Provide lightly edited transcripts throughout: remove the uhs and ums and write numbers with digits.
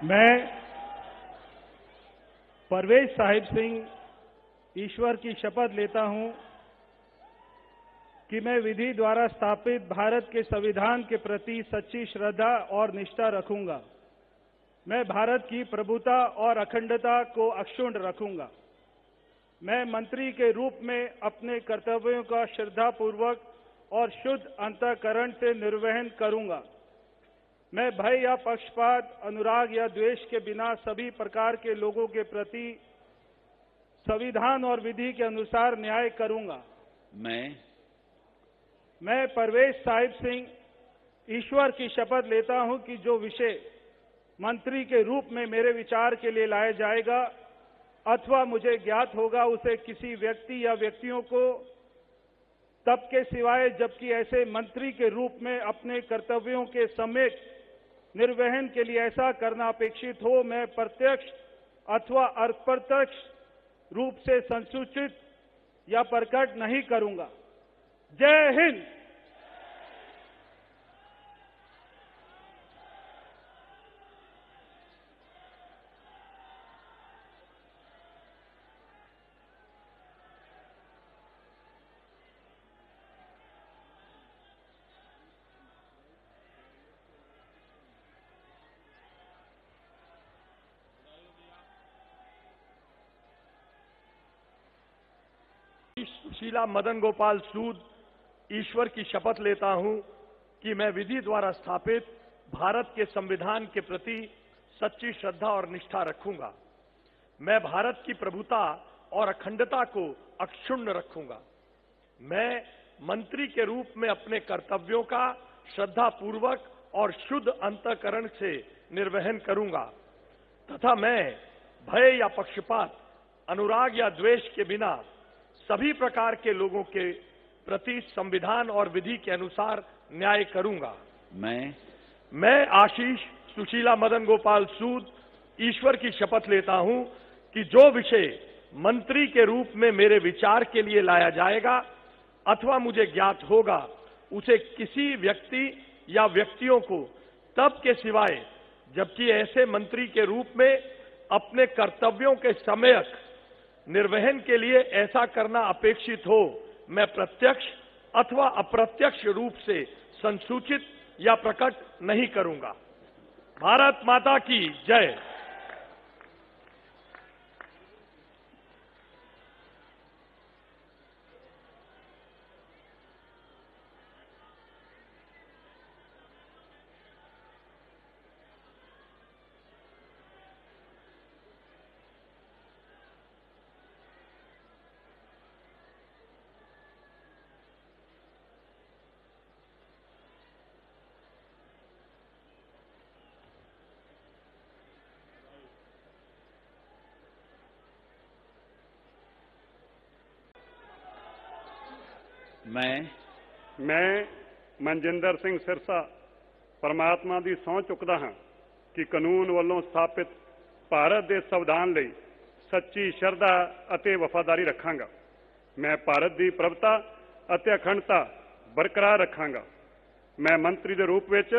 मैं परवेज साहिब सिंह ईश्वर की शपथ लेता हूं कि मैं विधि द्वारा स्थापित भारत के संविधान के प्रति सच्ची श्रद्धा और निष्ठा रखूंगा। मैं भारत की प्रभुता और अखंडता को अक्षुण्ण रखूंगा। मैं मंत्री के रूप में अपने कर्तव्यों का श्रद्धापूर्वक और शुद्ध अंतःकरण से निर्वहन करूंगा। मैं भय या पक्षपात, अनुराग या द्वेष के बिना सभी प्रकार के लोगों के प्रति संविधान और विधि के अनुसार न्याय करूंगा। मैं परवेज साहिब सिंह ईश्वर की शपथ लेता हूं कि जो विषय मंत्री के रूप में मेरे विचार के लिए लाया जाएगा अथवा मुझे ज्ञात होगा, उसे किसी व्यक्ति या व्यक्तियों को तब के सिवाय जबकि ऐसे मंत्री के रूप में अपने कर्तव्यों के सम्यक निर्वहन के लिए ऐसा करना अपेक्षित हो, मैं प्रत्यक्ष अथवा अप्रत्यक्ष रूप से संसूचित या प्रकट नहीं करूंगा। जय हिंद। सुशीला मदन गोपाल सूद ईश्वर की शपथ लेता हूं कि मैं विधि द्वारा स्थापित भारत के संविधान के प्रति सच्ची श्रद्धा और निष्ठा रखूंगा। मैं भारत की प्रभुता और अखंडता को अक्षुण्ण रखूंगा। मैं मंत्री के रूप में अपने कर्तव्यों का श्रद्धापूर्वक और शुद्ध अंतःकरण से निर्वहन करूंगा तथा मैं भय या पक्षपात, अनुराग या द्वेष के बिना सभी प्रकार के लोगों के प्रति संविधान और विधि के अनुसार न्याय करूंगा। मैं आशीष सुशीला मदन गोपाल सूद ईश्वर की शपथ लेता हूं कि जो विषय मंत्री के रूप में मेरे विचार के लिए लाया जाएगा अथवा मुझे ज्ञात होगा, उसे किसी व्यक्ति या व्यक्तियों को तब के सिवाय जबकि ऐसे मंत्री के रूप में अपने कर्तव्यों के सम्यक निर्वहन के लिए ऐसा करना अपेक्षित हो, मैं प्रत्यक्ष अथवा अप्रत्यक्ष रूप से संसूचित या प्रकट नहीं करूंगा। भारत माता की जय। मैं मनजिंदर सिंह सिरसा परमात्मा ਦੀ ਸਹੁੰ ਚੁੱਕਦਾ ਹਾਂ ਕਿ ਕਾਨੂੰਨ ਵੱਲੋਂ ਸਥਾਪਿਤ ਭਾਰਤ ਦੇ ਸੰਵਿਧਾਨ ਲਈ ਸੱਚੀ ਸ਼ਰਧਾ ਅਤੇ ਵਫਾਦਾਰੀ ਰੱਖਾਂਗਾ। ਮੈਂ ਭਾਰਤ ਦੀ ਪ੍ਰਭੁਤਾ ਅਤੇ ਅਖੰਡਤਾ ਬਰਕਰਾਰ ਰੱਖਾਂਗਾ। ਮੈਂ ਮੰਤਰੀ ਦੇ ਰੂਪ ਵਿੱਚ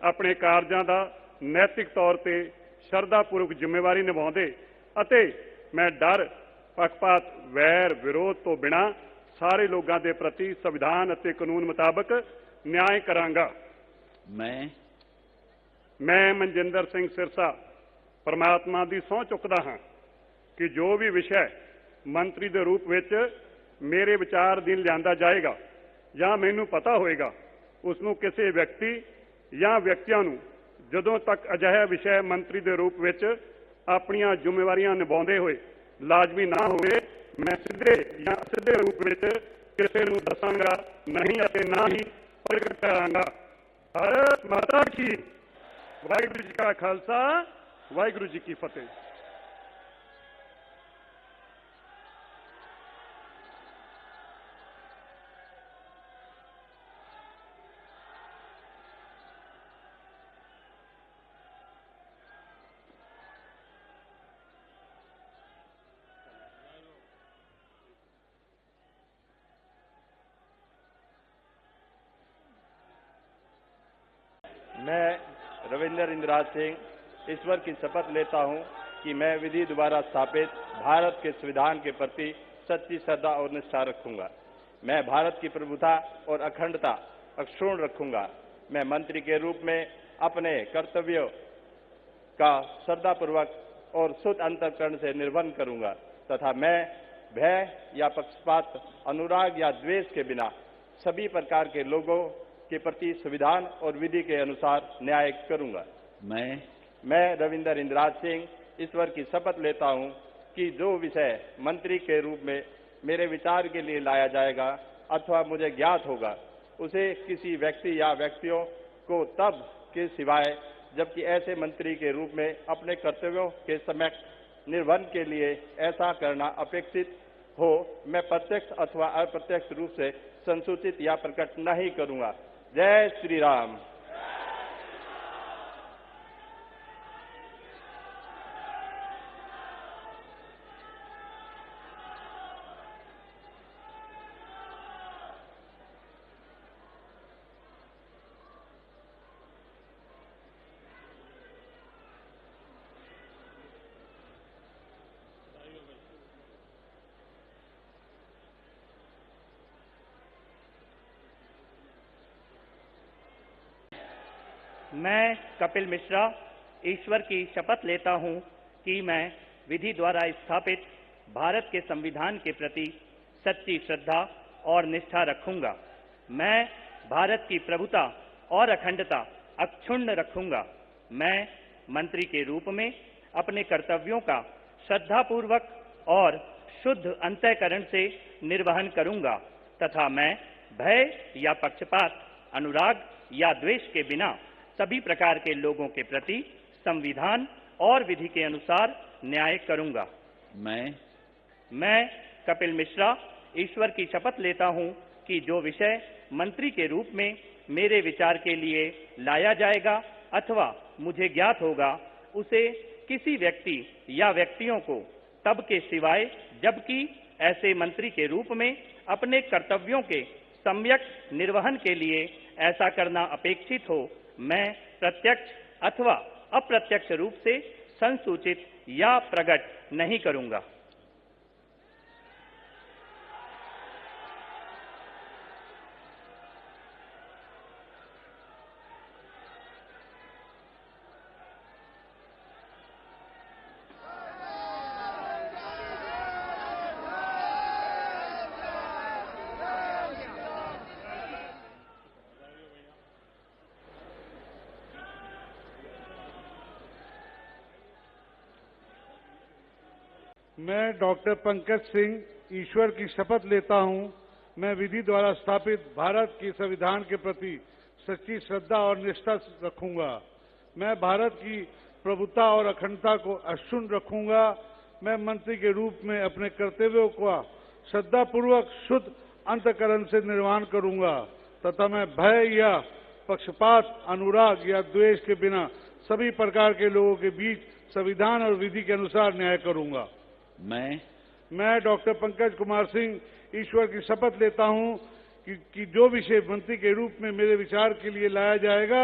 ਆਪਣੇ ਕਾਰਜਾਂ ਦਾ ਨੈਤਿਕ ਤੌਰ ਤੇ ਸ਼ਰਧਾਪੂਰਵਕ ਜ਼ਿੰਮੇਵਾਰੀ ਨਿਭਾਉਂਦੇ ਅਤੇ ਮੈਂ ਡਰ, ਪੱਖਪਾਤ, ਵੈਰ, ਵਿਰੋਧ ਤੋਂ ਬਿਨਾਂ ਸਾਰੇ ਲੋਕਾਂ ਦੇ ਪ੍ਰਤੀ ਸੰਵਿਧਾਨ ਅਤੇ ਕਾਨੂੰਨ ਮੁਤਾਬਕ ਨਿਆਂ ਕਰਾਂਗਾ। ਮੈਂ ਮਨਜਿੰਦਰ ਸਿੰਘ ਸਿਰਸਾ ਪਰਮਾਤਮਾ ਦੀ ਸਹੁੰ ਚੁੱਕਦਾ ਹਾਂ ਕਿ ਜੋ ਵੀ ਵਿਸ਼ਾ ਮੰਤਰੀ ਦੇ ਰੂਪ ਵਿੱਚ ਮੇਰੇ ਵਿਚਾਰ ਅਧੀਨ ਲਿਆਂਦਾ ਜਾਏਗਾ ਜਾਂ ਮੈਨੂੰ ਪਤਾ ਹੋਏਗਾ, ਉਸ ਨੂੰ ਕਿਸੇ ਵਿਅਕਤੀ ਜਾਂ ਵਿਅਕਤੀਆਂ ਨੂੰ ਜਦੋਂ ਤੱਕ ਅਜਿਹਾ ਵਿਸ਼ਾ ਮੰਤਰੀ ਦੇ ਰੂਪ ਵਿੱਚ ਆਪਣੀਆਂ ਜ਼ਿੰਮੇਵਾਰੀਆਂ ਨਿਭਾਉਂਦੇ ਹੋਏ ਲਾਜ਼ਮੀ ਨਾ ਹੋਵੇ, मैं सीधे या असिधे रूप में किसी को दसांगा नहीं और ना ही प्रकट करांगा। भारत माता की। वाहिगुरु जी का खालसा, वाहिगुरु जी की फतेह। मैं रविंदर इंद्राज सिंह ईश्वर की शपथ लेता हूं कि मैं विधि द्वारा स्थापित भारत के संविधान के प्रति सच्ची श्रद्धा और निष्ठा रखूंगा। मैं भारत की प्रभुता और अखंडता अक्षुण्ण रखूंगा। मैं मंत्री के रूप में अपने कर्तव्यों का श्रद्धापूर्वक और शुद्ध अंतःकरण से निर्वहन करूंगा तथा मैं भय या पक्षपात, अनुराग या द्वेष के बिना सभी प्रकार के लोगों के प्रति संविधान और विधि के अनुसार न्याय करूंगा। मैं रविंदर इंद्राज सिंह ईश्वर की शपथ लेता हूं कि जो विषय मंत्री के रूप में मेरे विचार के लिए लाया जाएगा अथवा मुझे ज्ञात होगा, उसे किसी व्यक्ति या व्यक्तियों को तब के सिवाय जबकि ऐसे मंत्री के रूप में अपने कर्तव्यों के सम्यक निर्वहन के लिए ऐसा करना अपेक्षित हो, मैं प्रत्यक्ष अथवा अप्रत्यक्ष रूप से संसूचित या प्रकट नहीं करूंगा। जय श्री राम। मैं कपिल मिश्रा ईश्वर की शपथ लेता हूं कि मैं विधि द्वारा स्थापित भारत के संविधान के प्रति सच्ची श्रद्धा और निष्ठा रखूंगा। मैं भारत की प्रभुता और अखंडता अक्षुण्ण रखूंगा। मैं मंत्री के रूप में अपने कर्तव्यों का श्रद्धापूर्वक और शुद्ध अंतःकरण से निर्वहन करूंगा तथा मैं भय या पक्षपात, अनुराग या द्वेष के बिना सभी प्रकार के लोगों के प्रति संविधान और विधि के अनुसार न्याय करूंगा। मैं कपिल मिश्रा ईश्वर की शपथ लेता हूं कि जो विषय मंत्री के रूप में मेरे विचार के लिए लाया जाएगा अथवा मुझे ज्ञात होगा, उसे किसी व्यक्ति या व्यक्तियों को तब के सिवाय जबकि ऐसे मंत्री के रूप में अपने कर्तव्यों के सम्यक निर्वहन के लिए ऐसा करना अपेक्षित हो, मैं प्रत्यक्ष अथवा अप्रत्यक्ष रूप से संसूचित या प्रकट नहीं करूंगा। मैं डॉक्टर पंकज सिंह ईश्वर की शपथ लेता हूं, मैं विधि द्वारा स्थापित भारत के संविधान के प्रति सच्ची श्रद्धा और निष्ठा रखूंगा। मैं भारत की प्रभुता और अखंडता को अक्षुण्ण रखूंगा। मैं मंत्री के रूप में अपने कर्तव्यों का श्रद्धापूर्वक शुद्ध अंतःकरण से निर्वहन करूंगा तथा मैं भय या पक्षपात, अनुराग या द्वेष के बिना सभी प्रकार के लोगों के बीच संविधान और विधि के अनुसार न्याय करूंगा। मैं डॉक्टर पंकज कुमार सिंह ईश्वर की शपथ लेता हूं कि जो विषय मंत्री के रूप में मेरे विचार के लिए लाया जाएगा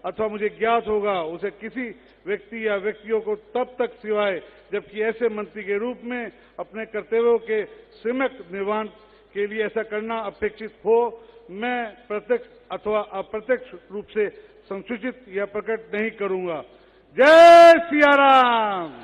अथवा मुझे ज्ञात होगा, उसे किसी व्यक्ति या व्यक्तियों को तब तक सिवाय जबकि ऐसे मंत्री के रूप में अपने कर्तव्यों के सम्यक निर्वहन के लिए ऐसा करना अपेक्षित हो, मैं प्रत्यक्ष अथवा अप्रत्यक्ष रूप से संसूचित या प्रकट नहीं करूंगा। जय सिया राम।